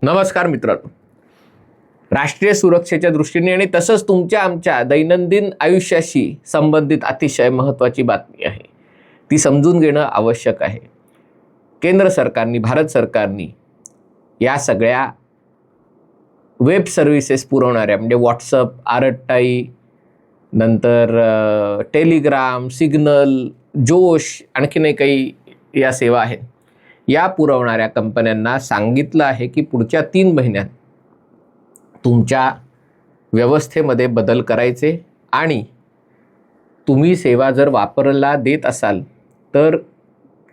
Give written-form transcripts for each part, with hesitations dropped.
नमस्कार मित्रांनो, राष्ट्रीय सुरक्षेच्या दृष्टीने आणि तसंच तुमच्या आमच्या दैनंदिन आयुष्याशी संबंधित अतिशय महत्त्वाची बातमी आहे. ती समजून घेणं आवश्यक आहे. केंद्र सरकारने, भारत सरकारने या सगळ्या वेब सर्व्हिसेस पुरवणाऱ्या म्हणजे व्हॉट्सअप, आरटाई, नंतर टेलिग्राम, सिग्नल, जोश, आणखीनही काही या सेवा आहेत, या पुरवणाऱ्या कंपन्यांना सांगितलं आहे की पुढच्या 3 महिन्यात तुमच्या व्यवस्थेमध्ये बदल करायचे आणि तुम्ही सेवा जर वापरायला देत असाल तर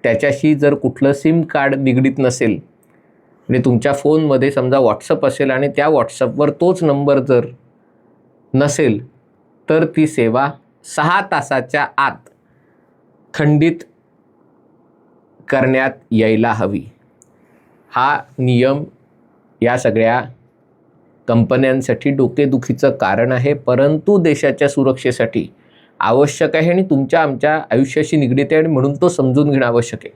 त्याच्याशी जर कुठलं सिम कार्ड निगडीत नसेल, म्हणजे तुमच्या फोनमध्ये समजा व्हॉट्सअप असेल आणि त्या व्हॉट्सअपवर तोच नंबर जर नसेल तर ती सेवा 6 तासाच्या आत खंडित करण्यात यायला हवी. हा नियम या सगळ्या कंपन्यांसाठी डोकेदुखीचं कारण आहे, परंतु देशाच्या सुरक्षेसाठी आवश्यक आहे आणि तुमच्या आमच्या आयुष्याशी निगडीत आहे आणि म्हणून तो समजून घेणं आवश्यक आहे.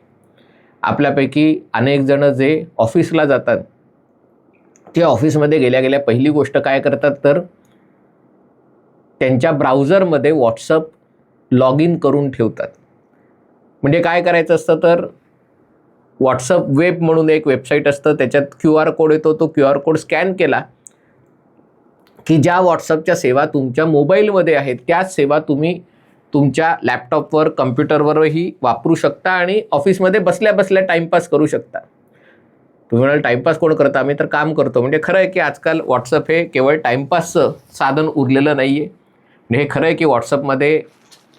आपल्यापैकी अनेक जण जे ऑफिसला जातात ते ऑफिसमध्ये गेल्या गेल्या पहिली गोष्ट काय करतात तर त्यांच्या ब्राउझरमध्ये व्हॉट्सअप लॉग इन करून ठेवतात. म्हणजे काय करायचं असतं तर व्हॉट्सअप वेब म्हणून एक वेबसाईट असतं, त्याच्यात QR कोड येतो. तो QR कोड स्कॅन केला की ज्या व्हॉट्सअपच्या सेवा तुमच्या मोबाईलमध्ये आहेत त्याच सेवा तुम्ही तुमच्या लॅपटॉपवर, कम्प्युटरवरही वापरू शकता आणि ऑफिसमध्ये बसल्या बसल्या टाईमपास करू शकता. तुम्ही म्हणाल टाईमपास कोण करता? आम्ही तर काम करतो. म्हणजे खरं आहे की आजकाल व्हॉट्सअप हे केवळ टाईमपासचं साधन उरलेलं नाही आहे. म्हणजे हे खरं आहे की व्हॉट्सअपमध्ये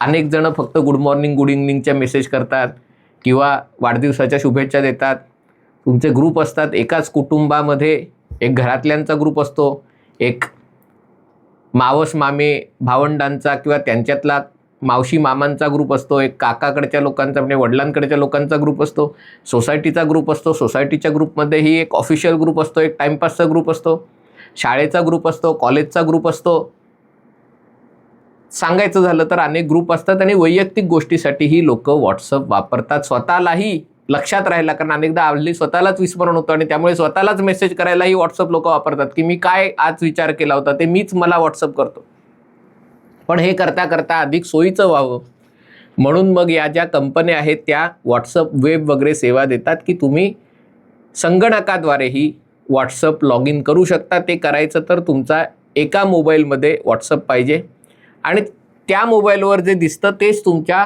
अनेक जण फक्त गुड मॉर्निंग, गुड इव्हनिंगच्या मेसेज करतात किंवा वाढदिवसाच्या शुभेच्छा देतात. तुमचे ग्रुप असतात. एकाच कुटुंबामध्ये एक घरातल्यांचा ग्रुप असतो, एक मावस मामे भावंडांचा किंवा त्यांच्यातला मावशी मामांचा ग्रुप असतो, एक काकाकडच्या लोकांचा म्हणजे वडिलांकडच्या लोकांचा ग्रुप असतो, सोसायटीचा ग्रुप असतो. सोसायटीच्या ग्रुपमध्येही एक ऑफिशियल ग्रुप असतो, एक टाईमपासचा ग्रुप असतो, शाळेचा ग्रुप असतो, कॉलेजचा ग्रुप असतो. सांगायचं झालं तर अनेक ग्रुप असतात आणि वैयक्तिक गोष्टीसाठीही लोक व्हॉट्सअप वापरतात. स्वतःलाही लक्षात राहिला, कारण अनेकदा हल्ली स्वतःलाच विस्मरण होतं आणि त्यामुळे स्वतःलाच मेसेज करायलाही व्हॉट्सअप लोक वापरतात की मी काय आज विचार केला होता ते मीच मला व्हॉट्सअप करतो. पण हे करता करता अधिक सोयीचं व्हावं म्हणून मग या ज्या कंपन्या आहेत त्या व्हॉट्सअप वेब वगैरे सेवा देतात की तुम्ही संगणकाद्वारेही व्हॉट्सअप लॉग इन करू शकता. ते करायचं तर तुमचा एका मोबाईलमध्ये व्हॉट्सअप पाहिजे आणि त्या मोबाईलवर जे दिसतं तेच तुमच्या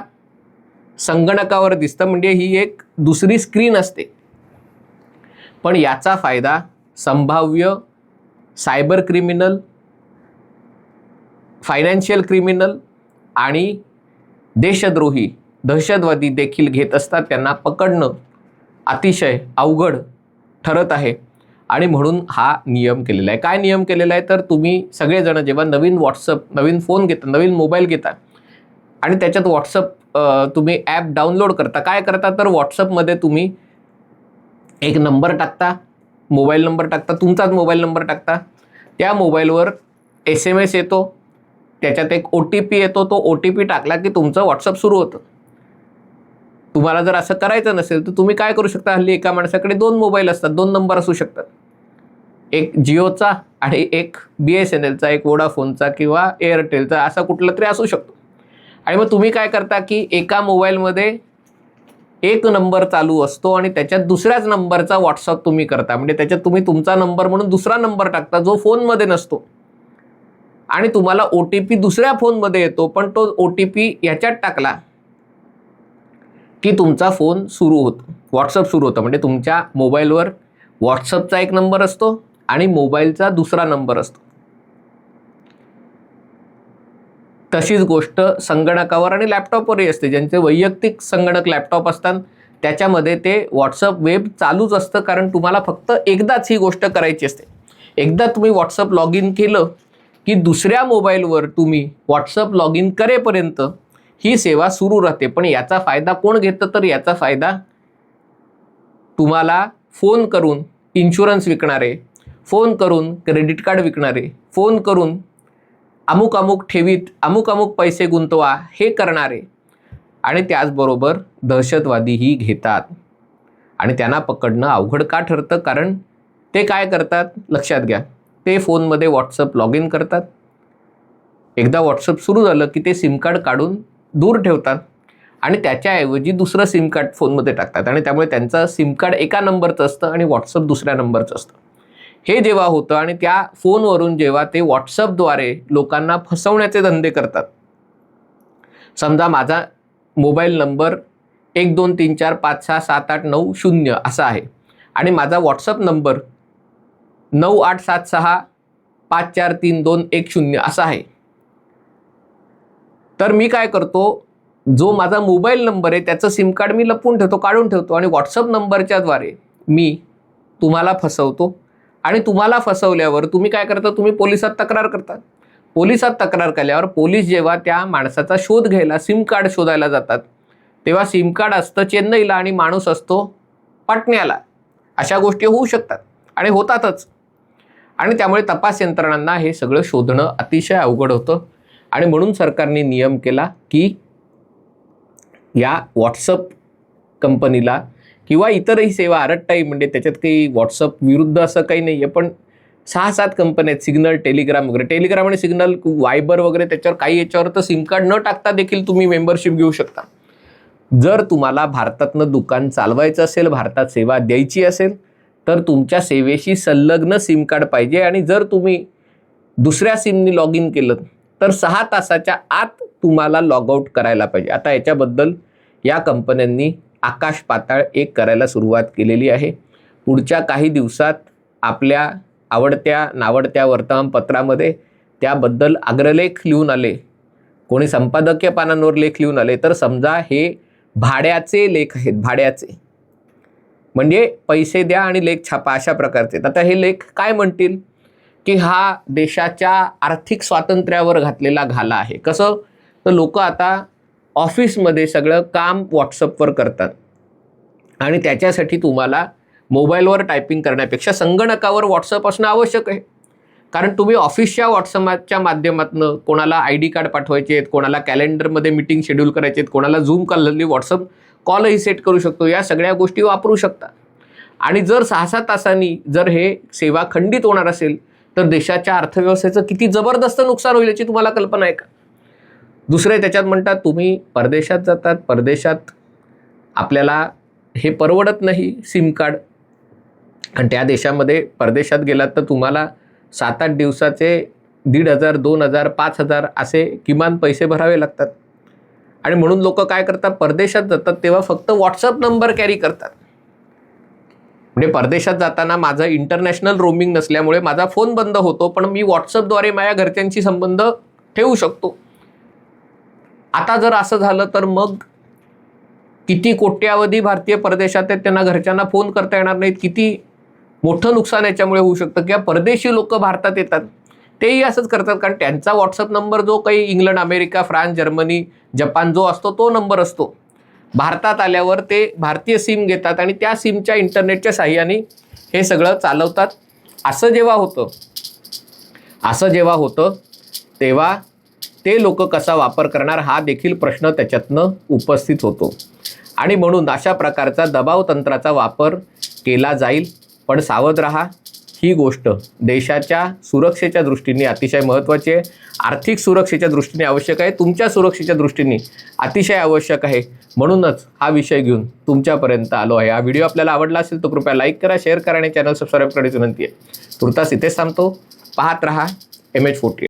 संगणकावर दिसतं. म्हणजे ही एक दुसरी स्क्रीन असते. पण याचा फायदा संभाव्य सायबर क्रिमिनल, फायनान्शियल क्रिमिनल आणि देशद्रोही, दहशतवादी देखील घेत असतात. त्यांना पकडणं अतिशय अवघड ठरत आहे आणि म्हणून हा नियम केलेला आहे. काय नियम केलेला आहे तर तुम्ही सगळेजण जेव्हा नवीन व्हॉट्सअप, नवीन फोन घेता, नवीन मोबाईल घेता आणि त्याच्यात व्हॉट्सअप तुम्ही ॲप डाउनलोड करता, काय करता तर व्हॉट्सअपमध्ये तुम्ही एक नंबर टाकता, मोबाईल नंबर टाकता, तुमचाच मोबाईल नंबर टाकता. त्या मोबाईलवर SMS येतो, त्याच्यात एक OTP येतो. तो OTP टाकला की तुमचं व्हॉट्सअप सुरू होतं. तुम्हाला जर असं करायचं नसेल तर तुम्ही काय करू शकता, हल्ली एका माणसाकडे 2 मोबाईल असतात, 2 नंबर असू शकतात, एक जिओचा आणि एक BSNLचा, एक वोडाफोनचा किंवा एअरटेलचा, असा कुठला तरी असू शकतो. आणि मग तुम्ही काय करता की एका मोबाईलमध्ये एक नंबर चालू असतो आणि त्याच्यात दुसऱ्याच नंबरचा व्हॉट्सअप तुम्ही करता. म्हणजे त्याच्यात तुम्ही तुमचा नंबर म्हणून दुसरा नंबर टाकता जो फोनमध्ये नसतो आणि तुम्हाला OTP दुसऱ्या फोनमध्ये येतो. पण तो OTP याच्यात टाकला की तुमचा फोन सुरू होतो, व्हॉट्सअप सुरू होतं. म्हणजे तुमच्या मोबाईलवर व्हॉट्सअपचा एक नंबर असतो आणि मोबाईलचा दुसरा नंबर असतो. तशीच गोष्ट संगणकावर आणि लॅपटॉपवरही असते. ज्यांचे वैयक्तिक संगणक, लॅपटॉप असतात त्याच्यामध्ये ते व्हॉट्सअप वेब चालूच असतं, कारण तुम्हाला फक्त एकदाच ही गोष्ट करायची असते. एकदा तुम्ही व्हॉट्सअप लॉग इन केलं की दुसऱ्या मोबाईलवर तुम्ही व्हॉट्सअप लॉग इन करेपर्यंत ही सेवा सुरू राहते. पण याचा फायदा कोण घेतं तर याचा फायदा तुम्हाला फोन करून इन्शुरन्स विकणारे, फोन करून क्रेडिट कार्ड विकणारे, फोन करून अमुक अमुक ठेवीत अमुक अमुक पैसे गुंतवा हे करणारे आणि त्याचबरोबर दहशतवादीही घेतात. आणि त्यांना पकडणं अवघड का ठरतं? कारण ते काय करतात लक्षात घ्या, ते फोनमध्ये व्हॉट्सअप लॉग इन करतात. एकदा व्हॉट्सअप सुरू झालं की ते सिम कार्ड काढून दूर ठेवतात आणि त्याच्याऐवजी दुसरं सिम कार्ड फोनमध्ये टाकतात आणि त्यामुळे त्यांचं सिम कार्ड एका नंबरचं असतं आणि व्हॉट्सअप दुसऱ्या नंबरचं असतं. हे जेव्हा होतं आणि त्या फोनवरून जेव्हा ते व्हॉट्सअपद्वारे लोकांना फसवण्याचे धंदे करतात, समजा माझा मोबाईल नंबर 1234567890 असा आहे आणि माझा व्हॉट्सअप नंबर 9876543210 असा आहे, तर मी काय करतो, जो माझा मोबाईल नंबर आहे त्याचं सिम कार्ड मी लपवून ठेवतो, काढून ठेवतो आणि व्हॉट्सअप नंबरच्या द्वारे मी तुम्हाला फसवतो. आणि तुम्हाला फसवल्यावर तुम्ही काय करता, तुम्ही पोलिसात तक्रार करता. पोलिसात तक्रार केल्यावर पोलीस जेव्हा त्या माणसाचा शोध घ्यायला सिम कार्ड शोधायला जातात, तेव्हा सिम कार्ड असतं चेन्नईला आणि माणूस असतो पाटण्याला. अशा गोष्टी होऊ शकतात आणि होतातच. आणि त्यामुळे तपास यंत्रणांना हे सगळं शोधणं अतिशय अवघड होतं. आणि म्हणून सरकारने नियम केला की या व्हॉट्सअप कंपनीला किंवा इतरही सेवा आरटताई, म्हणजे त्याच्यात काही व्हॉट्सअप विरुद्ध असं काही नाही आहे, पण 6-7 कंपन्या आहेत, सिग्नल, टेलिग्राम वगैरे. टेलिग्राम आणि सिग्नल, वायबर वगैरे, त्याच्यावर काही याच्यावर तर सिम कार्ड न टाकता देखील तुम्ही मेंबरशिप घेऊ शकता. जर तुम्हाला भारतातनं दुकान चालवायचं असेल, भारतात सेवा द्यायची असेल, तर तुमच्या सेवेशी संलग्न सिम कार्ड पाहिजे. आणि जर तुम्ही दुसऱ्या सिमनी लॉग इन केलं तर 6 तासाच्या आत तुम्हाला लॉग आउट करायला पाहिजे. आता याच्याबद्दल या कंपन्यांनी आकाश पाताळ एक करायला सुरुवात केलेली आहे. पुढच्या काही दिवसात आपल्या आवडत्या नावडत्या वर्तमानपत्रामध्ये त्याबद्दल अग्रलेख लिहून आले, कोणी संपादकीय पानांवर लेख लिहून आले, तर समजा हे भाड्याचे लेख आहेत. भाड्याचे म्हणजे पैसे द्या आणि लेख छापा अशा प्रकारचे. आता हे लेख काय म्हणतील की हा देशाच्या आर्थिक स्वातंत्र्यावर घातलेला घाला आहे. कसं, तर लोक आता ऑफिसमध्ये सगळं काम व्हॉट्सअपवर करतात आणि त्याच्यासाठी तुम्हाला मोबाईलवर टायपिंग करण्यापेक्षा संगणकावर व्हॉट्सअप असणं आवश्यक आहे. कारण तुम्ही ऑफिसच्या व्हॉट्सअपच्या माध्यमातून कोणाला ID कार्ड पाठवायचे आहेत, कोणाला कॅलेंडरमध्ये मीटिंग शेड्यूल करायचे आहेत, कोणाला झूम कॉलनी व्हॉट्सअप कॉलही सेट करू शकतो. या सगळ्या गोष्टी वापरू शकता. आणि जर 6-6 तासांनी जर हे सेवा खंडित होणार असेल तर देशाच्या अर्थव्यवस्थेचं किती जबरदस्त नुकसान होईल याची तुम्हाला कल्पना आहे का? दुसरे त्याच्यात म्हणतात तुम्ही परदेशात जातात, परदेशात आपल्याला हे परवडत नाही सिम कार्ड, आणि त्या देशामध्ये परदेशात गेलात तर तुम्हाला 7-8 दिवसाचे 1,500, 2,000, 5,000 असे किमान पैसे भरावे लागतात. आणि म्हणून लोक काय करतात, परदेशात जातात तेव्हा फक्त व्हॉट्सअप नंबर कॅरी करतात. म्हणजे परदेशात जाताना माझं इंटरनॅशनल रोमिंग नसल्यामुळे माझा फोन बंद होतो, पण मी व्हॉट्सअपद्वारे माझ्या घरच्यांशी संबंध ठेवू शकतो. आता जर असं झालं तर मग किती कोट्यावधी भारतीय परदेशात आहेत, त्यांना घरच्यांना फोन करता येणार नाहीत. किती मोठं नुकसान याच्यामुळे होऊ शकतं. किंवा परदेशी लोक भारतात येतात तेही असंच करतात, कारण त्यांचा व्हॉट्सअप नंबर जो काही England, America, France, Germany, Japan जो असतो तो नंबर असतो. भारतात आल्यावर ते भारतीय सिम घेतात आणि त्या सिमच्या इंटरनेटच्या साहाय्याने हे सगळं चालवतात. असं जेव्हा होतं तेव्हा ते लोक कसा वापर करणार हा देखील प्रश्न त्याच्यातनं उपस्थित होतो. आणि म्हणून अशा प्रकारचा दबाव तंत्राचा वापर केला जाईल. पण सावध राहा, ही गोष्ट देशाच्या सुरक्षेच्या दृष्टीने अतिशय महत्त्वाची आहे. आर्थिक सुरक्षेच्या दृष्टीने आवश्यक आहे, तुमच्या सुरक्षेच्या दृष्टीने अतिशय आवश्यक आहे. म्हणूनच हा विषय घेऊन तुमच्यापर्यंत आलो आहे. हा व्हिडिओ आपल्याला आवडला असेल तर कृपया लाईक करा, शेअर करा आणि चॅनल सबस्क्राईब करण्याची विनंती आहे. तुर्तास इथेच थांबतो. पाहत रहा MH48.